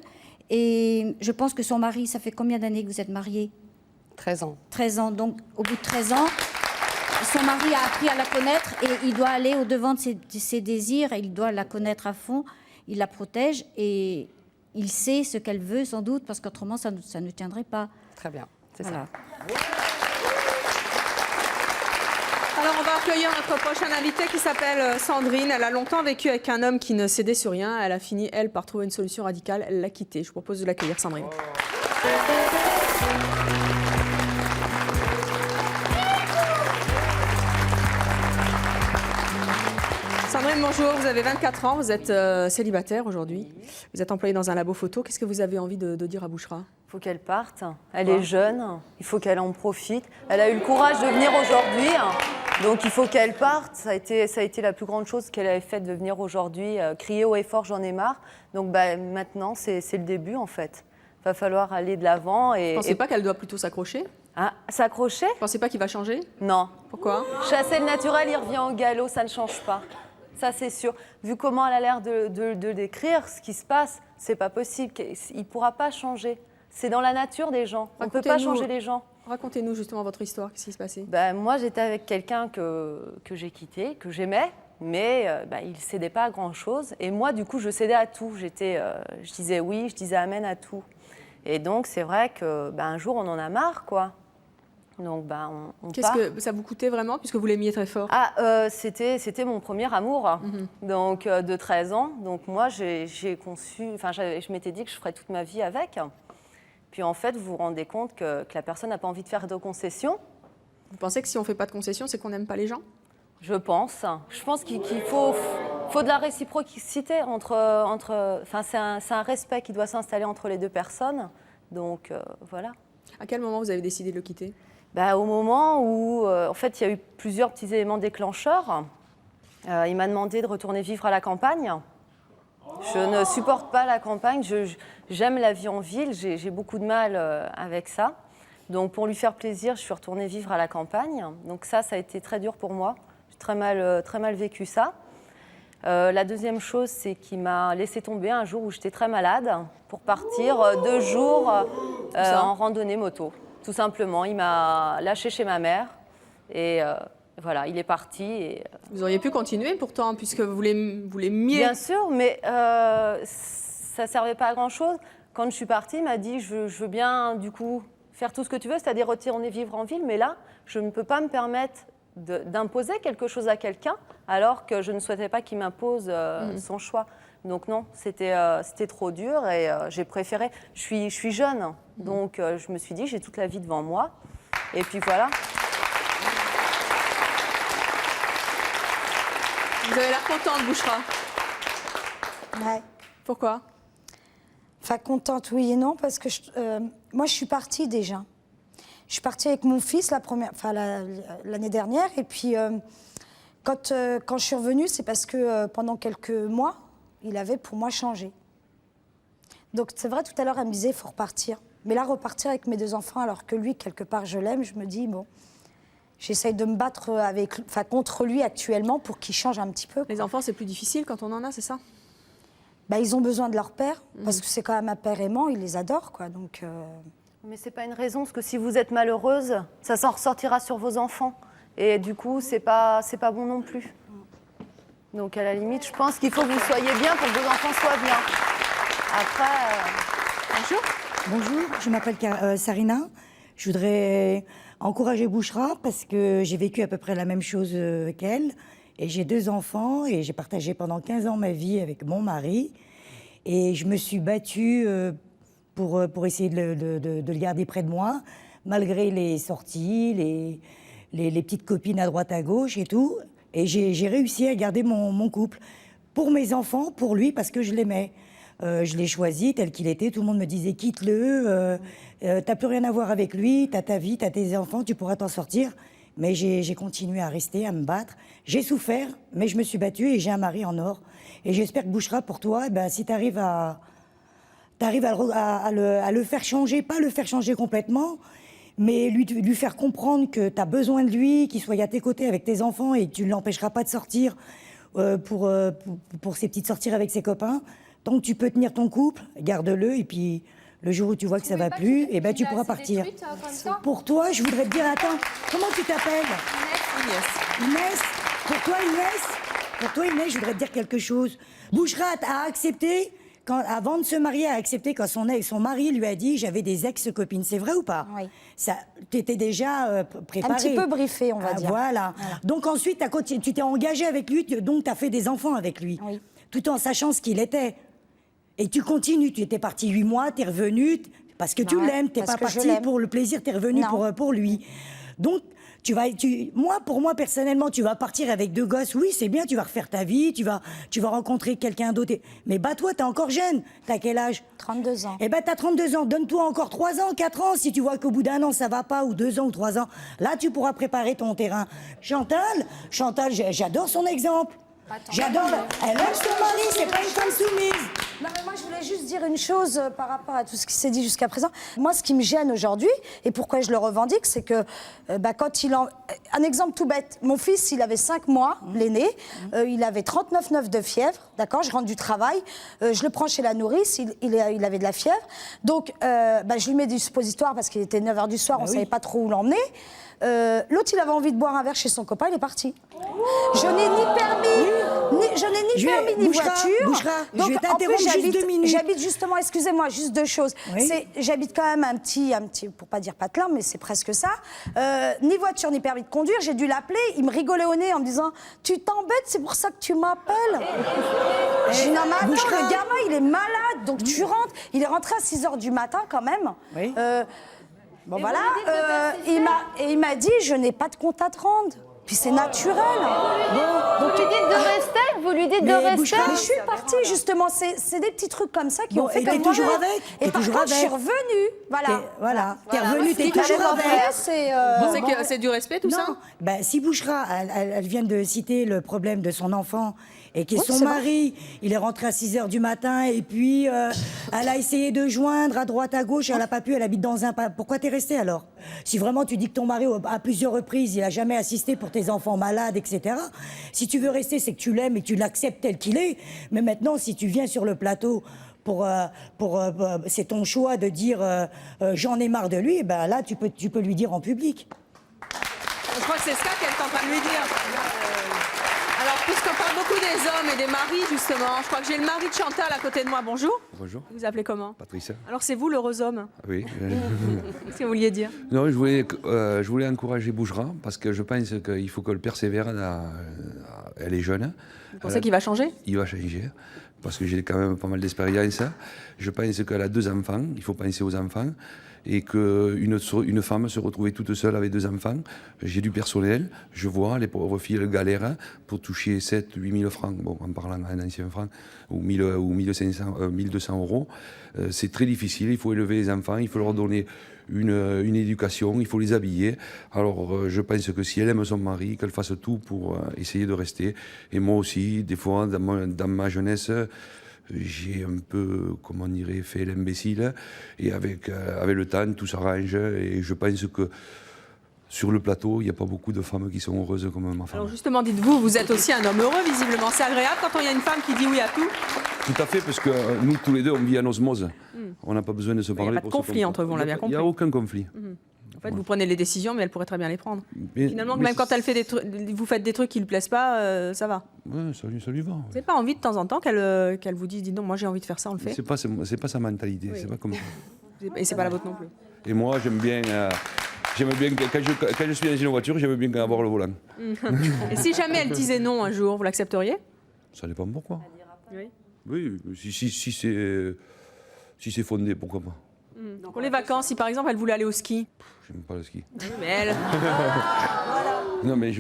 S8: Et je pense que son mari, ça fait combien d'années que vous êtes mariés?
S2: 13 ans.
S8: 13 ans. Donc, au bout de 13 ans, son mari a appris à la connaître et il doit aller au-devant de ses désirs. Il doit la connaître à fond. Il la protège et il sait ce qu'elle veut, sans doute, parce qu'autrement, ça ne tiendrait pas.
S2: Très bien, c'est
S8: Voilà.
S2: ça.
S1: Alors, on va accueillir notre prochaine invitée qui s'appelle Sandrine. Elle a longtemps vécu avec un homme qui ne cédait sur rien. Elle a fini, elle, par trouver une solution radicale. Elle l'a quitté. Je vous propose de l'accueillir, Sandrine. Sandrine, bonjour. Vous avez 24 ans. Vous êtes célibataire aujourd'hui. Vous êtes employée dans un labo photo. Qu'est-ce que vous avez envie de dire à Bouchra?
S9: Il faut qu'elle parte. Elle est jeune, il faut qu'elle en profite. Elle a eu le courage de venir aujourd'hui, donc il faut qu'elle parte. Ça a été la plus grande chose qu'elle avait faite de venir aujourd'hui, crier haut et fort, j'en ai marre. Donc maintenant, c'est le début en fait. Il va falloir aller de l'avant.
S1: Vous ne pensez pas qu'elle doit plutôt s'accrocher?
S9: Ah, s'accrocher?
S1: Vous ne pensez pas qu'il va changer?
S9: Non.
S1: Pourquoi?
S9: Chasser le naturel, il revient au galop, ça ne change pas. Ça, c'est sûr. Vu comment elle a l'air de décrire ce qui se passe, c'est pas possible. Il ne pourra pas changer. C'est dans la nature des gens. On ne peut pas changer les gens.
S1: Racontez-nous justement votre histoire. Qu'est-ce qui se passait?
S9: Moi, j'étais avec quelqu'un que j'ai quitté, que j'aimais, mais il ne cédait pas à grand-chose. Et moi, du coup, je cédais à tout. Je disais oui, je disais amen à tout. Et donc, c'est vrai qu'un jour, on en a marre, quoi. Donc, on
S1: Qu'est-ce que ça vous coûtait vraiment, puisque vous l'aimiez très fort?
S9: C'était mon premier amour, donc de 13 ans. Donc moi, j'ai conçu, je m'étais dit que je ferais toute ma vie avec. Puis en fait, vous vous rendez compte que la personne n'a pas envie de faire de concessions.
S1: Vous pensez que si on ne fait pas de concessions, c'est qu'on n'aime pas les gens?
S9: Je pense. Je pense qu'il faut de la réciprocité c'est un respect qui doit s'installer entre les deux personnes. Donc voilà.
S1: À quel moment vous avez décidé de le quitter?
S9: Au moment où, en fait, il y a eu plusieurs petits éléments déclencheurs. Il m'a demandé de retourner vivre à la campagne. Je ne supporte pas la campagne. J'aime la vie en ville. J'ai beaucoup de mal avec ça. Donc, pour lui faire plaisir, je suis retournée vivre à la campagne. Donc ça a été très dur pour moi. J'ai très mal vécu ça. La deuxième chose, c'est qu'il m'a laissé tomber un jour où j'étais très malade pour partir 2 jours en randonnée moto. Tout simplement, il m'a lâché chez ma mère et voilà, il est parti. Et,
S1: Vous auriez pu continuer pourtant, puisque vous l'aimiez.
S9: Bien sûr, mais ça ne servait pas à grand-chose. Quand je suis partie, il m'a dit je veux bien, du coup, faire tout ce que tu veux, c'est-à-dire retourner vivre en ville, mais là, je ne peux pas me permettre d'imposer quelque chose à quelqu'un alors que je ne souhaitais pas qu'il m'impose son choix. Donc non, c'était trop dur et j'ai préféré. Je suis jeune, donc je me suis dit j'ai toute la vie devant moi. Et puis voilà.
S1: Vous avez l'air contente, Bouchra.
S7: Ouais.
S1: Pourquoi?
S7: Enfin, contente, oui et non, parce que moi, je suis partie déjà. Je suis partie avec mon fils l'année dernière, et puis quand je suis revenue, c'est parce que pendant quelques mois, il avait pour moi changé. Donc c'est vrai, tout à l'heure, elle me disait, il faut repartir. Mais là, repartir avec mes 2 enfants, alors que lui, quelque part, je l'aime, je me dis, bon, j'essaye de me battre contre lui actuellement pour qu'il change un petit peu.
S1: Les enfants, c'est plus difficile quand on en a, c'est ça?
S7: Bah, ils ont besoin de leur père, parce que c'est quand même un père aimant, il les adore, quoi. Donc,
S9: Mais c'est pas une raison, parce que si vous êtes malheureuse, ça s'en ressortira sur vos enfants. Et du coup, c'est pas bon non plus. Donc à la limite, je pense qu'il faut que vous soyez bien pour que vos enfants soient bien. Après,
S1: Bonjour.
S10: Bonjour, je m'appelle Sarina. Je voudrais encourager Bouchra parce que j'ai vécu à peu près la même chose qu'elle. Et j'ai 2 enfants et j'ai partagé pendant 15 ans ma vie avec mon mari. Et je me suis battue pour essayer de le garder près de moi, malgré les sorties, les petites copines à droite à gauche et tout. Et j'ai réussi à garder mon couple. Pour mes enfants, pour lui, parce que je l'aimais. Je l'ai choisi tel qu'il était. Tout le monde me disait quitte-le, t'as plus rien à voir avec lui, t'as ta vie, t'as tes enfants, tu pourras t'en sortir. Mais j'ai continué à rester, à me battre. J'ai souffert, mais je me suis battue et j'ai un mari en or. Et j'espère que Bouchra, pour toi, si t'arrives à le faire changer, pas le faire changer complètement, mais lui faire comprendre que t'as besoin de lui, qu'il soit à tes côtés avec tes enfants et que tu ne l'empêcheras pas de sortir pour ses petites sorties avec ses copains. Tant que tu peux tenir ton couple, garde-le et puis le jour où tu vois que ça va plus, tu pourras partir. Pour toi, je voudrais te dire, attends, comment tu t'appelles? Inès. Pour toi, Inès, je voudrais te dire quelque chose. Bouchra a accepté, avant de se marier, a accepté quand son mari lui a dit j'avais des ex-copines. C'est vrai ou pas?
S7: Oui.
S10: Tu étais déjà préparée.
S7: Un petit peu briefée, on va dire.
S10: Voilà. Donc ensuite, tu t'es engagée avec lui, donc tu as fait des enfants avec lui.
S7: Oui.
S10: Tout en sachant ce qu'il était. Et tu continues, tu étais partie 8 mois, tu es revenue, parce que tu l'aimes, tu n'es pas partie pour le plaisir, tu es revenue pour lui. Donc, pour moi, personnellement, tu vas partir avec 2 gosses, oui, c'est bien, tu vas refaire ta vie, tu vas rencontrer quelqu'un d'autre. Mais toi, tu es encore jeune, tu as quel âge?
S7: 32 ans.
S10: Eh ben, tu as 32 ans, donne-toi encore 3 ans, 4 ans, si tu vois qu'au bout d'1 an, ça va pas, ou 2 ans, ou 3 ans, là, tu pourras préparer ton terrain. Chantal, j'adore son exemple. J'adore. Elle aime son mari, c'est pas une femme soumise.
S7: Non, mais moi, je voulais juste dire une chose par rapport à tout ce qui s'est dit jusqu'à présent. Moi, ce qui me gêne aujourd'hui, et pourquoi je le revendique, c'est que quand un exemple tout bête, mon fils, il avait 5 mois, l'aîné, il avait 39,9 de fièvre, d'accord, je rentre du travail, je le prends chez la nourrice, il avait de la fièvre, donc je lui mets du suppositoire parce qu'il était 9h du soir, on ne savait pas trop où l'emmener. L'autre, il avait envie de boire un verre chez son copain, il est parti. Je n'ai ni permis, ni voiture.
S10: Bouchra,
S7: donc,
S10: je vais t'interrompre juste 2 minutes.
S7: J'habite justement, excusez-moi, juste 2 choses.
S10: Oui.
S7: J'habite quand même un petit, pour pas dire patelin, mais c'est presque ça. Ni voiture, ni permis de conduire. J'ai dû l'appeler. Il me rigolait au nez en me disant « Tu t'embêtes, c'est pour ça que tu m'appelles ?» Je dis « Non, mais attends, le gamin, il est malade, donc tu rentres. » Il est rentré à 6h du matin quand même.
S10: Oui.
S7: Bon, et voilà, il m'a dit, je n'ai pas de compte à te rendre. Puis c'est naturel.
S9: vous lui dites de rester? Vous lui dites de rester?
S10: Bouchra,
S7: mais je suis partie, justement. C'est des petits trucs comme ça qui ont fait que
S10: t'es
S7: moi...
S10: toujours avec?
S7: Et par contre, je suis revenue. Voilà.
S10: T'es revenue, t'es toujours avec.
S1: Vous pensez que c'est du respect, tout ça?
S10: Si Bouchra, elle vient de citer le problème de son enfant et que son mari, il est rentré à 6h du matin et puis elle a essayé de joindre à droite, à gauche, elle n'a pas pu, elle habite dans un... Pourquoi t'es restée alors? Si vraiment tu dis que ton mari, à plusieurs reprises, il n'a jamais assisté pour tes enfants malades, etc. Si tu veux rester, c'est que tu l'aimes et que tu l'acceptes tel qu'il est. Mais maintenant, si tu viens sur le plateau c'est ton choix de dire j'en ai marre de lui, là, tu peux lui dire en public.
S1: Je crois que c'est ça qu'elle est en train de lui dire. Alors, puisqu'on parle beaucoup des hommes et des maris, justement, je crois que j'ai le mari de Chantal à côté de moi. Bonjour.
S11: Bonjour,
S1: Vous vous appelez comment?
S11: Patricia.
S1: Alors, c'est vous l'heureux homme.
S11: Oui.
S1: Qu'est-ce que vous vouliez dire?
S11: Non, je voulais encourager Bougera parce que je pense qu'il faut qu'elle persévère. Elle est jeune.
S1: Vous pensez qu'il va changer?
S11: Il va changer parce que j'ai quand même pas mal d'expérience. Je pense qu'elle a 2 enfants. Il faut penser aux enfants. Et qu'une femme se retrouvait toute seule avec 2 enfants. J'ai du personnel, je vois les pauvres filles galèrent pour toucher 7 000 8 000 francs, bon, en parlant en ancien franc, ou 1 200 euros. C'est très difficile, il faut élever les enfants, il faut leur donner une éducation, il faut les habiller. Alors je pense que si elle aime son mari, qu'elle fasse tout pour essayer de rester. Et moi aussi, des fois, dans ma jeunesse, j'ai un peu, comment on dirait, fait l'imbécile. Et avec le temps, tout s'arrange. Et je pense que sur le plateau, il n'y a pas beaucoup de femmes qui sont heureuses comme ma femme.
S1: Alors justement, dites-vous, vous êtes aussi un homme heureux, visiblement. C'est agréable quand il y a une femme qui dit oui à tout.
S11: Tout à fait, parce que nous, tous les deux, on vit en osmose. On n'a pas besoin de se parler.
S1: Il n'y a pas de conflit entre vous, on l'a bien compris.
S11: Il n'y a aucun conflit.
S1: En fait, vous prenez les décisions, mais elle pourrait très bien les prendre.
S11: Mais-
S1: Finalement,
S11: mais
S1: même quand
S11: c'est-
S1: elle fait vous faites des trucs qui ne lui plaisent pas, ça va.
S11: Ouais, ça lui va.
S1: Vous n'avez pas envie de temps en temps qu'elle vous dise, dis donc, moi j'ai envie de faire ça, on le fait.
S11: C'est pas sa mentalité, c'est pas comme ça.
S1: Et c'est pas la vôtre non plus.
S11: Et moi, j'aime bien quand je suis dans une voiture, j'aime bien avoir le volant.
S1: Et si jamais elle disait non un jour, vous l'accepteriez?
S11: Ça dépend pourquoi.
S1: Oui.
S11: Oui, si c'est fondé, pourquoi pas.
S1: Pour les vacances, si par exemple elle voulait aller au ski.
S11: J'aime pas le ski.
S1: Mais elle.
S11: Non, mais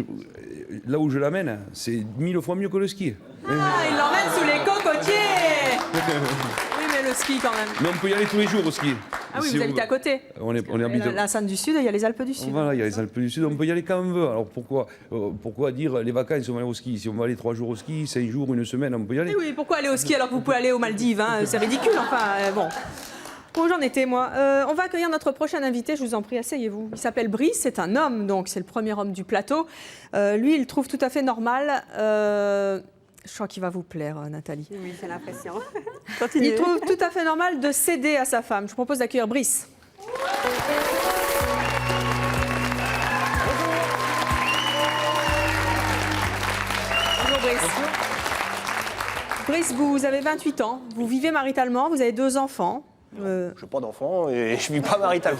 S11: là où je l'amène, c'est 1000 fois mieux que le ski.
S1: Ah, il l'emmène sous les cocotiers. Oui, mais le ski quand même.
S11: Mais on peut y aller tous les jours au ski.
S1: Ah oui,
S11: Si
S1: vous habitez à côté.
S11: On est
S1: Et
S11: habité.
S1: la Seine du Sud, il y a les Alpes du Sud.
S11: Voilà, il y a les Alpes du Sud, on peut y aller quand on veut. Alors pourquoi dire les vacances, on va aller au ski? Si on va aller 3 jours au ski, 5 jours, 1 semaine, on peut y aller.
S1: Oui, pourquoi aller au ski alors que vous pouvez aller aux Maldives, hein? C'est ridicule, enfin, bon. Où j'en étais, moi. On va accueillir notre prochain invité, je vous en prie, asseyez-vous. Il s'appelle Brice, c'est un homme, donc c'est le premier homme du plateau. Lui, il trouve tout à fait normal... je crois qu'il va vous plaire, Nathalie.
S3: Oui, j'ai l'impression.
S1: Il trouve tout à fait normal de céder à sa femme. Je vous propose d'accueillir Brice. Bonjour Brice. Brice, vous avez 28 ans, vous vivez maritalement, vous avez 2 enfants.
S12: Je n'ai pas d'enfant et je vis pas maritalement.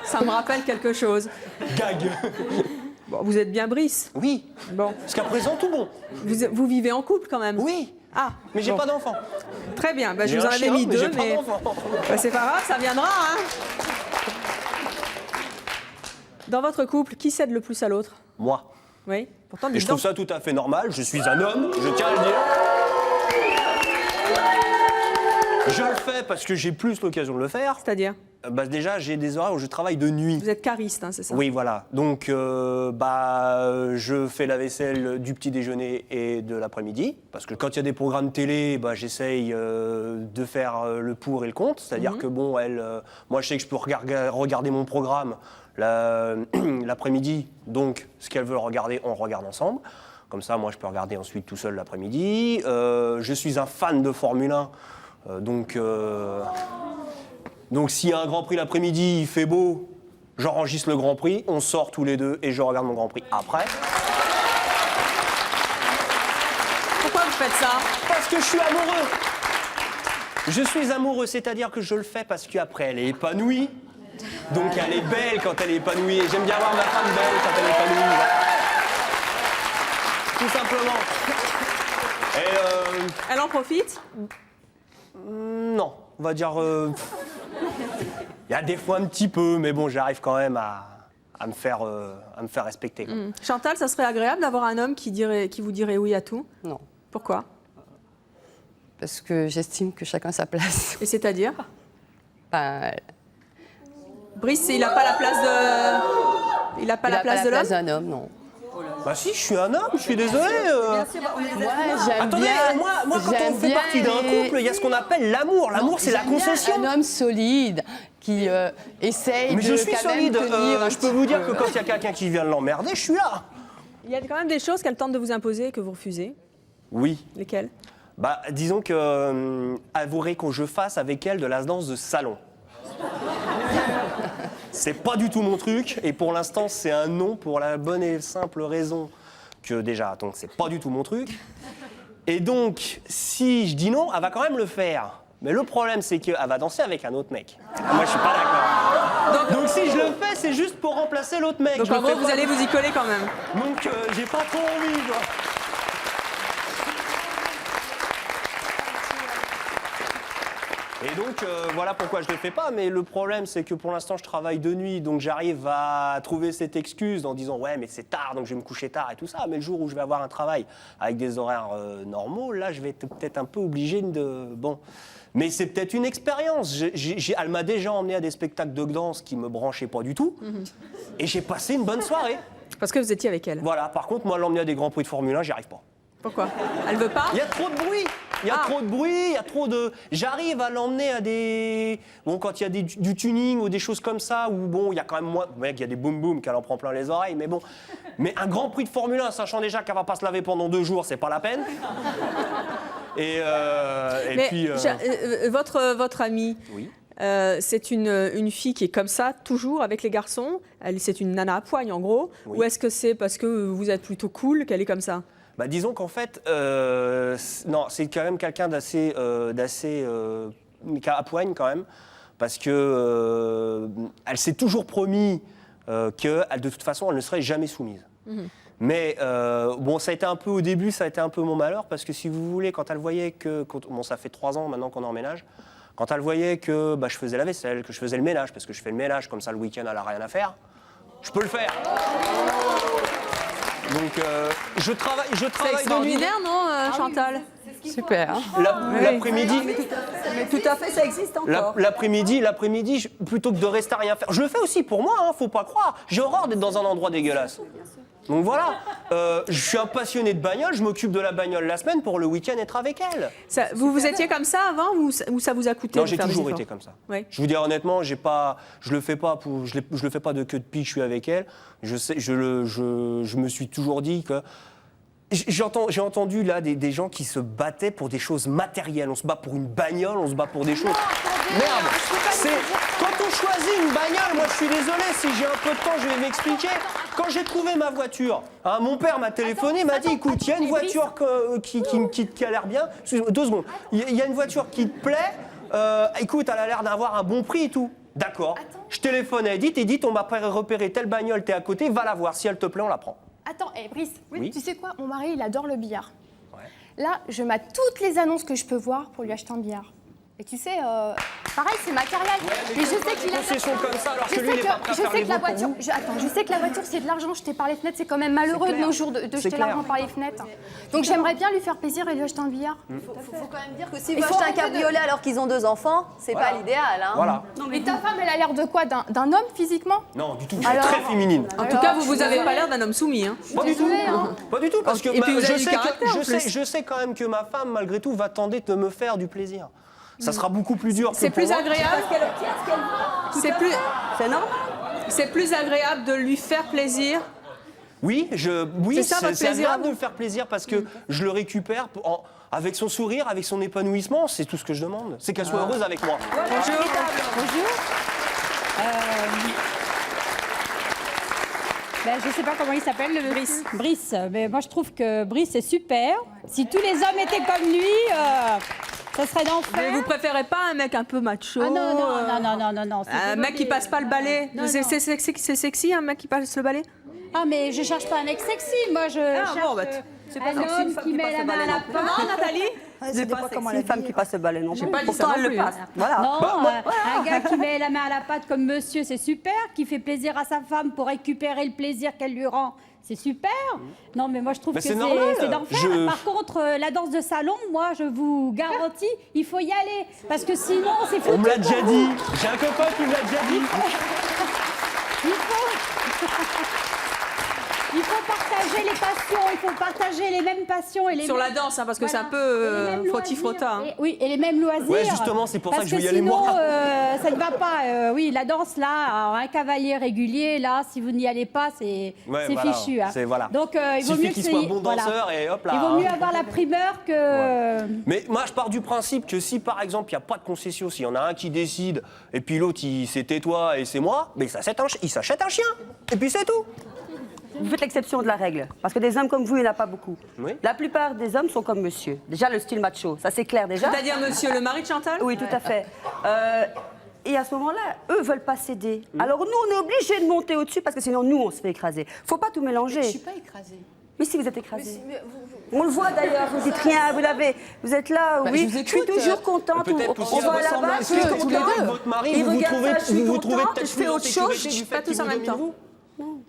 S1: Ça me rappelle quelque chose.
S12: Gag.
S1: Bon, vous êtes bien Brice?
S12: Oui.
S1: Bon.
S12: Jusqu'à présent, tout bon.
S1: Vous vivez en couple quand même?
S12: Oui.
S1: Ah.
S12: Mais j'ai
S1: bon.
S12: pas d'enfant.
S1: Très bien, bah, je
S12: J'ai
S1: vous en
S12: un
S1: avais
S12: chien,
S1: mis 2,
S12: j'ai pas
S1: mais
S12: d'enfant.
S1: bah, c'est pas grave, ça viendra. Hein. Dans votre couple, qui cède le plus à l'autre?
S12: Moi.
S1: Oui. Pourtant,
S12: Et je trouve ça tout à fait normal. Je suis un homme, je tiens à le dire. Je le fais parce que j'ai plus l'occasion de le faire.
S1: C'est-à-dire?
S12: Bah, déjà, j'ai des horaires où je travaille de nuit.
S1: Vous êtes cariste, hein, c'est ça?
S12: Oui, voilà. Donc, je fais la vaisselle du petit déjeuner et de l'après-midi. Parce que quand il y a des programmes télé, j'essaye de faire le pour et le contre. C'est-à-dire que, bon, moi, je sais que je peux regarder mon programme l'après-midi. Donc, ce qu'elle veut regarder, on regarde ensemble. Comme ça, moi, je peux regarder ensuite tout seul l'après-midi. Je suis un fan de Formule 1. Donc, s'il y a un Grand Prix l'après-midi, il fait beau, j'enregistre le Grand Prix, on sort tous les deux et je regarde mon Grand Prix après.
S1: Pourquoi vous faites ça?
S12: Parce que je suis amoureux. Je suis amoureux, c'est-à-dire que je le fais parce qu'après, elle est épanouie. Donc, elle est belle quand elle est épanouie. Et j'aime bien voir ma femme belle quand elle est épanouie. Tout simplement. Et
S1: Elle en profite?
S12: non, on va dire... Il y a des fois un petit peu, mais bon, j'arrive quand même à me faire respecter. Quoi.
S1: Chantal, ça serait agréable d'avoir un homme qui vous dirait oui à tout?
S2: Non.
S1: Pourquoi?
S2: Parce que j'estime que chacun a sa place.
S1: Et c'est-à-dire?
S2: Ben,
S1: Brice, il n'a pas la place de... Il n'a pas la place de l'homme?
S2: d'un homme, non.
S12: Bah si, je suis un homme, je suis désolé.
S2: Moi, j'aime
S12: Attendez,
S2: bien.
S12: moi quand on fait partie d'un couple, il y a ce qu'on appelle l'amour. L'amour, c'est la concession.
S2: Un homme solide qui essaye
S12: Mais
S2: de
S12: je suis
S2: quand même
S12: solide.
S2: tenir un
S12: Je peux
S2: petit
S12: vous dire
S2: peu.
S12: que quand il y a quelqu'un qui vient de l'emmerder, je suis là.
S1: Il y a quand même des choses qu'elle tente de vous imposer et que vous refusez.
S12: Oui.
S1: Lesquelles?
S12: Bah, disons que avouerez que je fasse avec elle de la danse de salon. C'est pas du tout mon truc, et pour l'instant, c'est un non pour la bonne et simple raison que déjà, donc c'est pas du tout mon truc. Et donc, si je dis non, elle va quand même le faire. Mais le problème, c'est qu'elle va danser avec un autre mec. Moi, je suis pas d'accord. Donc si je le fais, c'est juste pour remplacer l'autre mec.
S1: Donc en gros, vous allez vous y coller quand même.
S12: Donc j'ai pas trop envie, quoi. Et donc, voilà pourquoi je ne le fais pas. Mais le problème, c'est que pour l'instant, je travaille de nuit. Donc, j'arrive à trouver cette excuse en disant « Ouais, mais c'est tard, donc je vais me coucher tard et tout ça. » Mais le jour où je vais avoir un travail avec des horaires normaux, là, je vais être peut-être un peu obligé de... Bon. Mais c'est peut-être une expérience. Elle m'a déjà emmené à des spectacles de danse qui ne me branchaient pas du tout. Et j'ai passé une bonne soirée.
S1: Parce que vous étiez avec elle.
S12: Voilà. Par contre, moi, l'emmener à des grands prix de Formule 1, j'y arrive pas.
S1: Pourquoi? Elle veut pas?
S12: Il y a trop de bruit. Il y a trop de bruit, il y a trop de... J'arrive à l'emmener à des... Bon, quand il y a du tuning ou des choses comme ça, où bon, il y a quand même moins... Mec, il y a des boum-boum qu'elle en prend plein les oreilles, mais bon. Mais un grand prix de Formule 1, sachant déjà qu'elle va pas se laver pendant 2 jours, c'est pas la peine. Et puis...
S1: Votre amie,
S12: oui.
S1: c'est une fille qui est comme ça, toujours, avec les garçons. C'est une nana à poigne, en gros.
S12: Oui.
S1: Ou est-ce que c'est parce que vous êtes plutôt cool qu'elle est comme ça?
S12: Bah, disons qu'en fait, non, c'est quand même quelqu'un d'assez à poigne quand même, parce que elle s'est toujours promis que de toute façon, elle ne serait jamais soumise. Mais bon, ça a été un peu au début, ça a été un peu mon malheur, parce que si vous voulez, quand elle voyait que, bon, ça fait 3 ans maintenant qu'on est en ménage, quand elle voyait que je faisais la vaisselle, que je faisais le ménage, parce que je fais le ménage comme ça le week-end, elle n'a rien à faire, je peux le faire. Donc je travaille
S1: C'est
S12: de nuit.
S1: extraordinaire, non, Chantal?
S2: Super. Hein.
S12: L'après-midi.
S3: Mais tout à fait, ça existe encore.
S12: L'après-midi, plutôt que de rester à rien faire. Je le fais aussi pour moi, hein, faut pas croire. J'ai horreur d'être dans un endroit dégueulasse. Donc voilà, je suis un passionné de bagnole, je m'occupe de la bagnole la semaine pour le week-end être avec elle.
S1: Vous étiez comme ça avant ou ça vous a coûté?
S12: Non,
S1: de
S12: j'ai
S1: faire des
S12: toujours
S1: efforts?
S12: été comme ça.
S1: Oui.
S12: Je vous dis honnêtement, je le fais pas de queue de pique, je suis avec elle. Je me suis toujours dit que j'ai entendu là des gens qui se battaient pour des choses matérielles. On se bat pour une bagnole, on se bat pour des choses. Merde. Quand on choisit une bagnole, moi je suis désolé, si j'ai un peu de temps, je vais m'expliquer. Quand j'ai trouvé ma voiture, hein, mon père m'a téléphoné, m'a dit écoute, il y a une voiture qui a l'air bien. Excuse-moi, 2 secondes. Il y a une voiture qui te plaît. Écoute, elle a l'air d'avoir un bon prix et tout. D'accord. Je téléphone à Edith, on m'a repéré telle bagnole, t'es à côté, va la voir. Si elle te plaît, on la prend.
S4: Attends, Brice,
S12: Oui.
S4: tu sais quoi? Mon mari, il adore le billard. Là, je mets toutes les annonces que je peux voir pour lui acheter un billard. Et tu sais, pareil, c'est matériel. Mais je sais qu'il a...
S12: concession comme ça, alors
S4: Je
S12: que lui, il est pas prêt à faire les
S4: que la
S12: vôtres pour
S4: voiture,
S12: vous.
S4: je sais que la voiture, c'est de l'argent jeté par les fenêtres. C'est quand même malheureux de nos jours de jeter
S12: clair.
S4: l'argent par les fenêtres. Donc j'aimerais bien lui faire plaisir et lui acheter un billard.
S9: Faut quand même dire que s'il
S4: Il
S9: veut
S4: faut
S9: acheter un
S4: arrêter de-
S9: cabriolet alors qu'ils ont 2 enfants, c'est pas l'idéal. Hein.
S12: Voilà.
S4: Mais ta femme, elle a l'air de quoi? D'un homme physiquement?
S12: Non, du tout.
S4: Alors-
S12: Très féminine.
S1: En tout cas, vous avez pas l'air d'un homme soumis. Hein.
S12: Pas du tout.
S4: Désolée, hein.
S12: Pas du tout, parce que
S1: Et puis vous avez
S12: je
S1: du
S12: sais
S1: caractère, en plus.
S12: je sais quand même que ma femme, malgré tout, va tenter de me faire du plaisir. Ça sera beaucoup plus dur que
S1: C'est
S12: pour
S1: plus
S12: moi.
S1: agréable.
S3: C'est normal.
S1: C'est plus agréable de lui faire plaisir.
S12: Oui,
S1: C'est ça, votre
S12: c'est
S1: plaisir à
S12: agréable
S1: vous
S12: de me faire plaisir parce que je le récupère avec son sourire, avec son épanouissement. C'est tout ce que je demande. C'est qu'elle soit heureuse avec moi.
S13: Bonjour. Je ne sais pas comment il s'appelle, Brice. Brice. Mais moi, je trouve que Brice est super. Si tous les hommes étaient comme lui, ça serait
S1: Mais
S13: d'enfer.
S1: vous préférez pas un mec un peu macho?
S13: Ah non.
S1: Un mec qui passe pas le balai? C'est sexy, un mec qui passe le balai?
S13: Ah, mais je cherche pas un mec sexy. Moi, je cherche
S1: c'est pas
S13: un
S1: sexy, une
S13: homme
S1: femme
S13: qui
S1: qui
S13: met
S1: passe
S13: la
S1: le
S13: main à
S1: balai
S13: la
S1: non plus.
S13: pâte.
S1: Non, Nathalie?
S3: C'est pas comme une femme qui passe le balai non plus.
S1: pas dit
S3: Pourtant,
S1: ça non
S3: elle le
S1: plus,
S3: passe.
S1: hein.
S3: Voilà.
S13: Non, un gars qui met la main à la pâte comme monsieur, c'est super. Qui fait plaisir à sa femme pour récupérer le plaisir qu'elle lui rend, c'est super. Non, mais moi, je trouve
S12: Mais
S13: que
S12: c'est normal.
S13: c'est d'enfer. Par contre, la danse de salon, moi, je vous garantis, il faut y aller. Parce que sinon, c'est foutu.
S12: On me l'a
S13: pour
S12: déjà
S13: vous.
S12: dit. J'ai un copain qui me l'a déjà dit.
S13: Il faut partager les passions, il faut partager les mêmes passions et les
S1: Sur la
S13: mêmes-
S1: danse, hein, parce que c'est un
S13: Voilà. Et les
S1: peu
S13: mêmes
S1: frotti-frotta. Hein.
S13: loisirs. Oui, et les mêmes loisirs.
S12: Ouais, justement, c'est pour ça
S13: Parce
S12: que je veux y aller,
S13: sinon,
S12: moi.
S13: ça ne va pas. Oui, la danse, là, un cavalier régulier, là, si vous n'y allez pas, c'est
S12: Ouais, voilà.
S13: fichu. Hein.
S12: Voilà.
S13: Donc, il vaut
S12: Suffit
S13: mieux
S12: qu'il
S13: que
S12: soit bon
S13: voilà.
S12: danseur et hop là.
S13: Il vaut mieux
S12: hein.
S13: avoir la primeur que...
S12: Mais moi, je pars du principe que si, par exemple, il n'y a pas de concession, s'il y en a un qui décide, et puis l'autre, c'est tais-toi et c'est moi, mais il s'achète un chien, et puis c'est tout.
S3: vous faites l'exception de la règle. Parce que des hommes comme vous, il n'y en a pas beaucoup.
S12: Oui.
S3: La plupart des hommes sont comme monsieur. Déjà, le style macho, ça c'est clair déjà.
S1: C'est-à-dire monsieur le mari de Chantal?
S3: Oui, tout à fait. Et à ce moment-là, eux veulent pas céder. Alors nous, on est obligés de monter au-dessus parce que sinon, nous, on se fait écraser. Faut pas tout mélanger.
S2: Je ne suis pas écrasée.
S3: Mais si vous êtes écrasé. On le voit d'ailleurs, vous dites rien, vous êtes là,
S2: Bah,
S3: oui.
S2: je vous
S3: Je suis
S2: écoute,
S3: toujours contente.
S12: peut-être aussi
S3: On
S12: la
S3: va là-bas,
S12: ressemblance
S3: je suis
S12: que tous les
S3: contente.
S12: deux, votre mari,
S3: Il
S12: vous
S3: regarde ça, je suis
S12: vous trouvez
S3: contente,
S12: peut-être
S3: je fais
S12: plus en
S3: autre chose.
S12: sécurité du
S1: Pas
S12: fait
S1: tous
S12: qu'il
S1: en
S12: vous
S1: même temps.
S12: domine, vous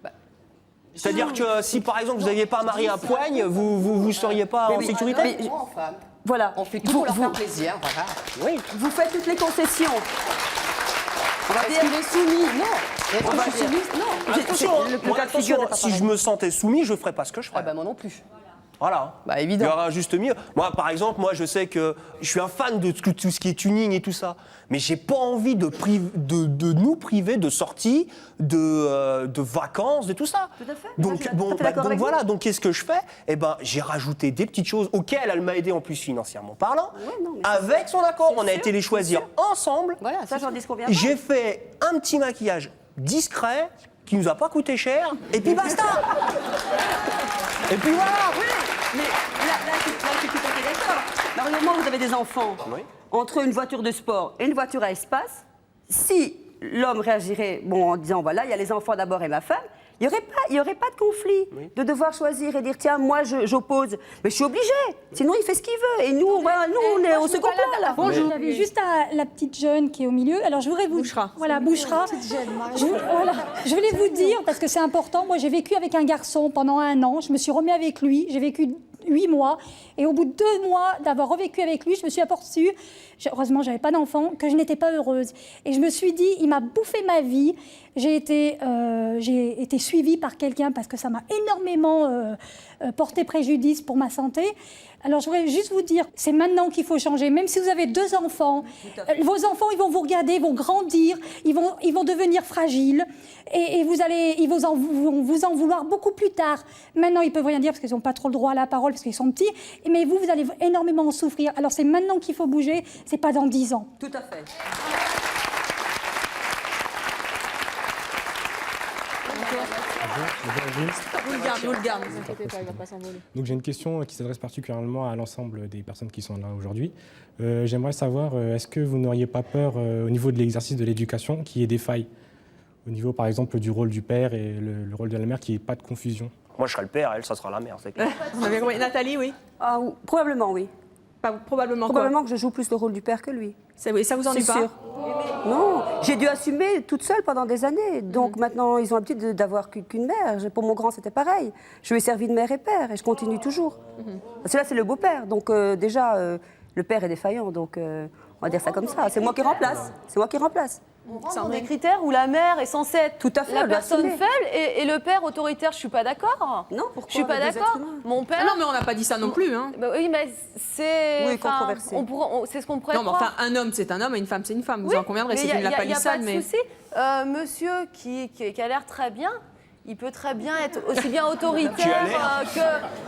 S12: C'est-à-dire que si par exemple vous n'aviez pas un mari à poigne, vous ne seriez pas en sécurité?
S3: Mais- Voilà.
S2: On fait tout pour leur faire plaisir, voilà.
S12: Oui.
S3: Vous faites toutes les concessions. On va
S2: Est-ce
S3: dire.
S2: qu'il est soumis? Non. Est-ce que je suis soumise? Non.
S12: Attention,
S3: le cas de figure n'est pas
S12: si je me sentais soumis, je ne ferais pas ce que je ferais.
S2: Ah bah moi non plus.
S12: Voilà.
S2: Bah,
S12: Il
S2: évident.
S12: y aura un juste milieu. Moi, par exemple, je sais que je suis un fan de tout ce qui est tuning et tout ça. Mais j'ai pas envie de nous priver de sorties, de vacances, de tout ça.
S3: Tout à fait.
S12: Donc,
S3: Tout à fait d'accord avec
S12: voilà.
S3: vous.
S12: Donc, qu'est-ce que je fais? Eh ben, j'ai rajouté des petites choses auxquelles elle m'a aidé en plus financièrement parlant.
S3: Ouais, non, mais
S12: avec son accord,
S3: c'est
S12: on a
S3: sûr,
S12: été les choisir ensemble.
S2: Voilà,
S3: Ça, j'en dis combien pas.
S12: J'ai fait un petit maquillage discret qui nous a pas coûté cher. Et puis basta. Et puis voilà.
S3: Mais là, je suis tout à fait d'accord. Mais au moment où vous avez des enfants,
S12: Oui.
S3: entre une voiture de sport et une voiture à espace, si l'homme réagirait en disant voilà, il y a les enfants d'abord et ma femme, il n'y aurait pas de conflit de devoir choisir et dire tiens, moi j'oppose. Mais je suis obligée, sinon il fait ce qu'il veut. Et nous, on est au second plan là.
S13: Bonjour. J'avais juste la petite jeune qui est au milieu. Alors je voudrais vous.
S1: Bouchra.
S13: Voilà, Bouchra. Je voulais vous dire, parce que c'est important, moi j'ai vécu avec un garçon pendant 1 an, je me suis remis avec lui, j'ai vécu 8 mois, et au bout de 2 mois d'avoir revécu avec lui, je me suis aperçue, heureusement j'avais pas d'enfant, que je n'étais pas heureuse. Et je me suis dit, il m'a bouffé ma vie, j'ai été suivie par quelqu'un parce que ça m'a énormément porté préjudice pour ma santé. Alors je voudrais juste vous dire, c'est maintenant qu'il faut changer, même si vous avez 2 enfants, vos enfants ils vont vous regarder, ils vont grandir, ils vont devenir fragiles, et ils vont vous en vouloir beaucoup plus tard. Maintenant ils peuvent rien dire parce qu'ils n'ont pas trop le droit à la parole parce qu'ils sont petits, mais vous allez énormément en souffrir. Alors c'est maintenant qu'il faut bouger, c'est pas dans 10 ans.
S3: Tout à fait.
S1: Vous le garde, ne vous inquiétez pas, il ne va pas s'envoler.
S14: Donc j'ai une question qui s'adresse particulièrement à l'ensemble des personnes qui sont là aujourd'hui. J'aimerais savoir, est-ce que vous n'auriez pas peur au niveau de l'exercice de l'éducation qu'il y ait des failles? Au niveau par exemple du rôle du père et le rôle de la mère, qu'il n'y ait pas de confusion?
S12: Moi, je serai le père, elle, ça sera la mère, c'est clair.
S1: Vous avez compris. Nathalie, oui.
S3: Probablement oui.
S1: Probablement quoi?
S3: Probablement que je joue plus le rôle du père que lui.
S1: Ça vous ennuie
S3: C'est
S1: pas?
S3: sûr. Non, j'ai dû assumer toute seule pendant des années. Donc maintenant, ils ont l'habitude d'avoir qu'une mère. Pour mon grand, c'était pareil. Je lui ai servi de mère et père et je continue toujours. Parce que là, c'est le beau-père. Donc déjà, le père est défaillant. Donc on va dire ça comme ça. C'est moi qui remplace. C'est moi qui remplace.
S9: On rentre dans des critères où la mère est censée être
S3: Tout à fait,
S9: la
S3: on doit
S9: personne
S3: assumer.
S9: faible et le père autoritaire. Je suis pas d'accord.
S3: Non, pourquoi?
S9: Je suis pas
S3: Les deux
S9: d'accord.
S3: êtres humains.
S9: Mon père.
S1: Ah non, mais on n'a pas dit ça non plus. Hein.
S9: Bah oui, mais c'est.
S3: Oui,
S9: enfin,
S3: controversé.
S9: c'est ce qu'on pourrait
S1: Non, mais
S9: croire.
S1: enfin, un homme, c'est un homme et une femme, c'est une femme. Vous
S9: Oui,
S1: en conviendrez,
S9: mais
S1: c'est
S9: y a-
S1: une la
S9: y a
S1: palissade,
S9: pas de
S1: mais...
S9: souci. Monsieur qui a l'air très bien, il peut très bien être aussi bien autoritaire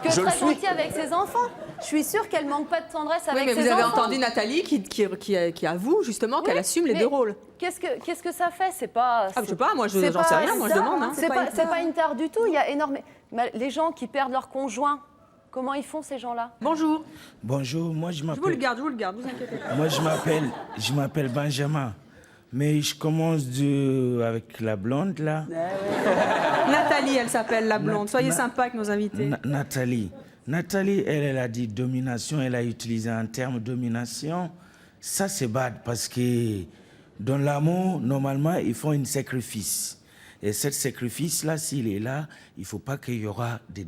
S9: que
S12: Je le
S9: très
S12: suis.
S9: gentil avec ses enfants. Je suis sûre qu'elle manque pas de tendresse
S1: Oui,
S9: avec
S1: mais
S9: ses
S1: vous avez
S9: enfants.
S1: entendu Nathalie qui avoue justement qu'elle assume les
S9: mais
S1: 2 rôles.
S9: Qu'est-ce que ça fait? C'est pas.
S1: Ah, je sais pas, moi,
S9: c'est
S1: j'en sais
S9: pas-
S1: rien, moi, je demande, hein.
S9: C'est pas une tare du tout. Il y a énormément. Les gens qui perdent leur conjoint, comment ils font ces gens-là?
S1: Bonjour.
S15: Bonjour, moi je
S1: Je vous le
S15: m'appelle.
S1: garde, vous inquiétez pas.
S15: Moi je m'appelle Benjamin. Mais je commence avec la blonde là.
S1: Nathalie, elle s'appelle la blonde. Soyez
S15: Na-
S1: sympa avec nos invités.
S15: Nathalie. Nathalie, elle a dit domination, elle a utilisé un terme domination. Ça c'est bad parce que dans l'amour, normalement, ils font un sacrifice. Et ce sacrifice-là, s'il est là, il ne faut pas qu'il y aura des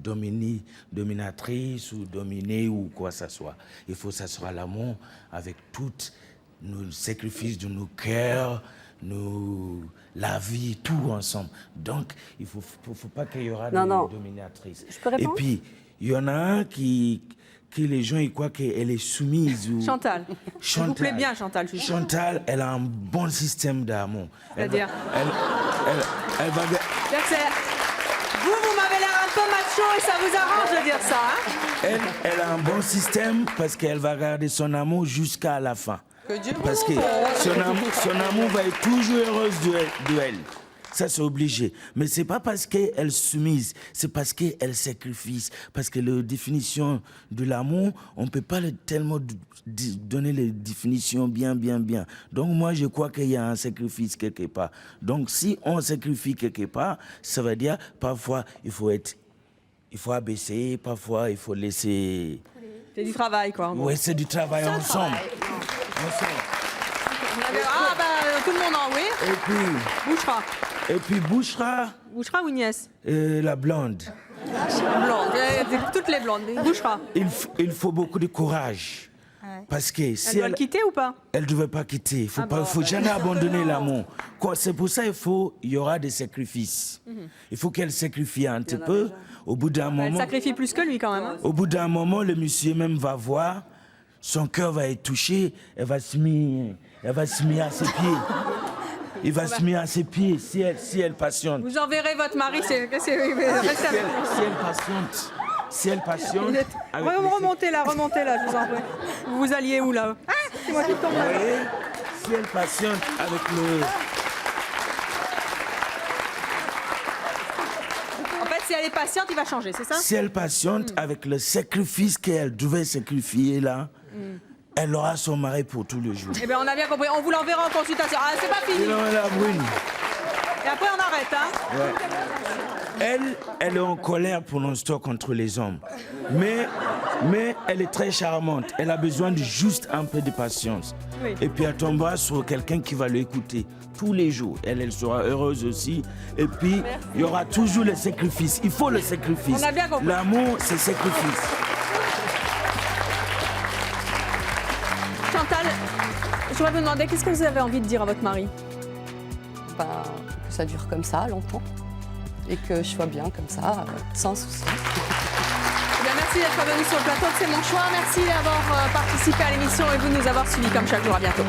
S15: dominatrices ou dominés ou quoi que ce soit. Il faut que ça soit l'amour avec toutes nos sacrifices de nos cœurs, la vie, tout ensemble. Donc, il ne faut pas qu'il y aura des dominatrices.
S3: Je peux répondre?
S15: Et puis, il y en a un qui les gens ils croient qu'elle est soumise. Ou...
S1: Chantal. S'il vous plaît bien, Chantal. Je suis sûre.
S15: Chantal, elle a un bon système d'amour.
S1: C'est-à-dire
S15: elle va...
S1: Vous m'avez l'air un peu macho et ça vous arrange de dire ça, hein?
S15: Elle a un bon système parce qu'elle va garder son amour jusqu'à la fin.
S2: Que Dieu
S15: Parce que son amour va être toujours heureuse d'elle. Ça, c'est obligé. Mais c'est pas parce qu'elle soumise, c'est parce qu'elle sacrifie. Parce que la définition de l'amour, on ne peut pas tellement donner les définitions bien. Donc, moi, je crois qu'il y a un sacrifice quelque part. Donc, si on sacrifie quelque part, ça veut dire, parfois, il faut abaisser, parfois, il faut laisser...
S1: C'est du travail, quoi.
S15: Oui, c'est du travail ensemble.
S1: Ah, bah, tout le monde en oui.
S15: Et puis...
S1: Bouchra.
S15: Et puis Bouchra.
S1: Bouchra ou Inès?
S15: La blonde.
S1: Blonde, toutes les blondes. Bouchra.
S15: Il faut beaucoup de courage. Parce que si
S1: elle doit le quitter ou pas?
S15: Elle ne devait pas quitter. Il ne faut jamais abandonner l'amour. C'est pour ça il y aura des sacrifices. Il faut qu'elle sacrifie un petit peu. Au bout d'un moment...
S1: Elle sacrifie plus que lui quand même. Hein.
S15: Au bout d'un moment, le monsieur même va voir, son cœur va être touché, elle va se mettre à ses pieds. Il va se mettre à ses pieds si elle patiente.
S1: Vous enverrez votre mari,
S15: si elle patiente. Si elle patiente.
S1: Remontez là, je vous en prie. Vous alliez où là? Ah, c'est moi qui tombe là.
S15: Si elle patiente avec le.
S1: En fait, si elle est patiente, il va changer, c'est ça?
S15: Si elle patiente avec le sacrifice qu'elle devait sacrifier là. Elle aura son mari pour tous les jours.
S1: Eh bien, on a bien compris. On vous l'enverra en consultation. Ah, c'est pas fini. Et après, on arrête, hein.
S15: Ouais. Elle est en colère pour l'instant contre les hommes. Mais elle est très charmante. Elle a besoin de juste un peu de patience. Oui. Et puis, elle tombera sur quelqu'un qui va l'écouter tous les jours. Elle sera heureuse aussi. Et puis, il y aura toujours le sacrifice. Il faut le sacrifice.
S1: On a bien compris.
S15: L'amour, c'est sacrifice.
S1: Chantal, je voudrais vous demander, qu'est-ce que vous avez envie de dire à votre mari?
S2: Que ça dure comme ça, longtemps. Et que je sois bien comme ça, sans souci.
S1: Bien, merci d'être venu sur le plateau de C'est mon choix. Merci d'avoir participé à l'émission et vous de nous avoir suivis comme chaque jour. À bientôt.